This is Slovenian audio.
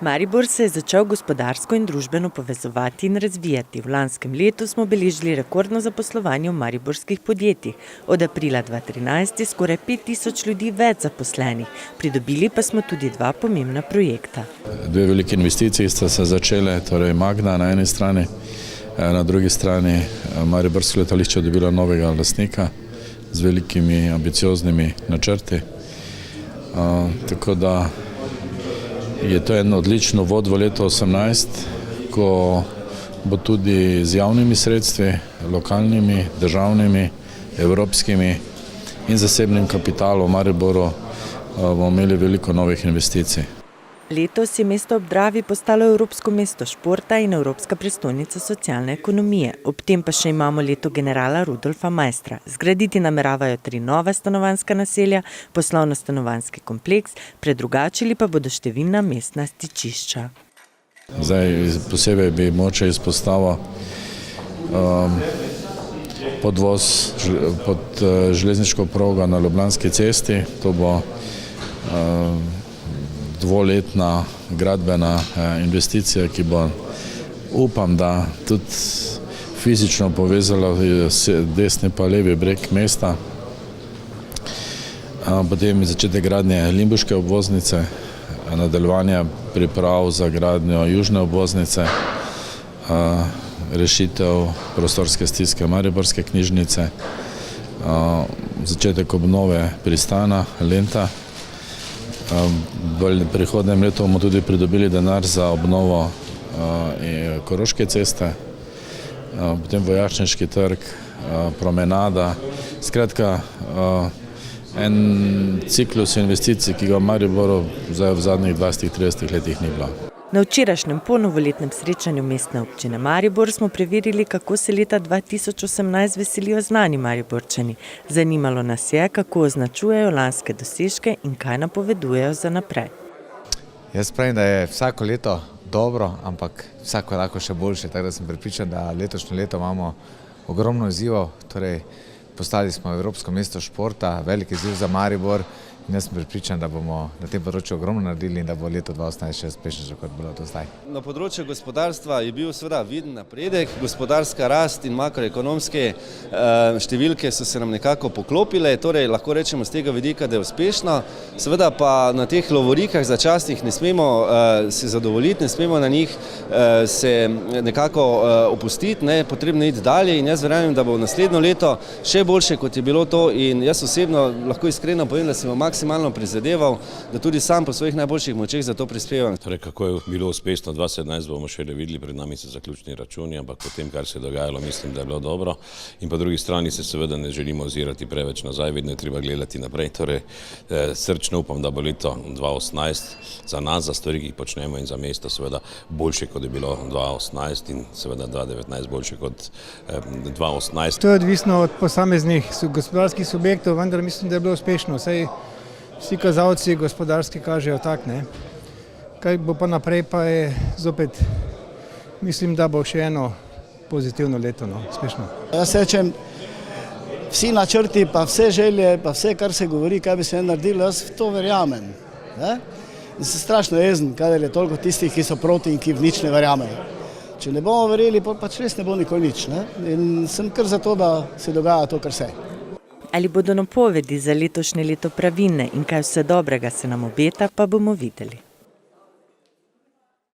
Maribor se je začel gospodarsko in družbeno povezovati in razvijati. V lanskem letu smo beležili rekordno zaposlovanje v mariborskih podjetjih. Od aprila 2013 je skoraj 5000 ljudi več zaposlenih. Pridobili pa smo tudi dva pomembna projekta. Dve velike investicije sta se začele, torej Magna na eni strani, na drugi strani Mariborsko letališče je dobilo novega lastnika z velikimi ambicioznimi načrti. Tako da je to en odličen uvod v leto 2018, ko bo tudi z javnimi sredstvi, lokalnimi, državnimi, evropskimi in zasebnim kapitalom v Mariboru bomo imeli veliko novih investicij. Letos je mesto ob Dravi postalo Evropsko mesto športa in Evropska prestolnica socialne ekonomije. Ob tem pa še imamo leto generala Rudolfa Maistra. Zgraditi nameravajo 3 nova stanovanjska naselja, poslovno-stanovanjski kompleks, predrugačili pa bodo številna mestna stičišča. Zdaj posebej bi moče izpostavil podvoz pod železniško progo na Ljubljanski cesti. To bo dvoletna gradbena investicija, ki bo, upam, da tudi fizično povezala desni pa levi breg mesta. Potem začetek gradnje Limbuške obvoznice, nadaljevanje priprav za gradnjo južne obvoznice, rešitev prostorske stiske Mariborske knjižnice, začetek obnove pristana Lenta. V prihodnjem letu bomo tudi pridobili denar za obnovo Koroške ceste, potem Vojačniški trg, promenada. Skratka, en ciklus investicij, ki ga v Mariboru zdaj v zadnjih 20-30 letih ni bilo. Na včerajšnjem polnovoletnem srečanju mestne občine Maribor smo preverili, kako se leta 2018 veselijo znani Mariborčani. Zanimalo nas je, kako označujejo lanske dosežke in kaj napovedujejo za naprej. Jaz pravim, da je vsako leto dobro, ampak vsako je lahko še boljše. Tako da sem prepričan, da letošnje leto imamo ogromno izzivov. Torej, postali smo Evropsko mesto športa, velik izziv za Maribor. In jaz sem prepričan, da bomo na tem področju ogromno naredili in da bo leto 2018 še uspešnejše, kot bilo do zdaj. Na področju gospodarstva je bil seveda viden napredek, gospodarska rast in makroekonomske številke so se nam nekako poklopile, torej lahko rečemo z tega vidika, da je uspešno. Seveda pa na teh lovorikah začasnih ne smemo se zadovoljiti, ne smemo na njih se nekako opustiti, potrebno iti dalje in jaz verjamem, da bo naslednjo leto še boljše, kot je bilo to, in jaz osebno lahko iskreno povem, da sem maksimalno prizadeval, da tudi sam po svojih najboljših močeh za to prispevam. Torej, kako je bilo uspešno 2017, bomo šele videli, pred nami so zaključni računi, ampak po tem, kar se je dogajalo, mislim, da je bilo dobro. In po drugi strani se seveda ne želimo ozirati preveč nazaj, vedno je treba gledati naprej. Torej, srčno upam, da bo leto 2018 za nas, za stvari, ki jih počnemo in za mesto seveda boljše, kot je bilo 2018 in seveda 2019 boljše kot 2018. To je odvisno od posameznih gospodarskih subjektov, vendar mislim, da je bilo uspešno. Vsi kazalci gospodarski kažejo tak, ne. Kaj bo pa naprej, pa je zopet, mislim, da bo še eno pozitivno leto, uspešno. Jaz rečem, vsi načrti, pa vse želje, pa vse, kar se govori, kaj bi se naredilo, jaz v to verjamem. In sem strašno jezen, kadar je toliko tistih, ki so proti in ki v nič ne verjamejo. Če ne bomo verjeli, pač res ne bo nikoli nič. In sem kar za to, da se dogaja to, kar se. Ali bodo napovedi za letošnje leto pravilne in kaj vse dobrega se nam obeta, pa bomo videli.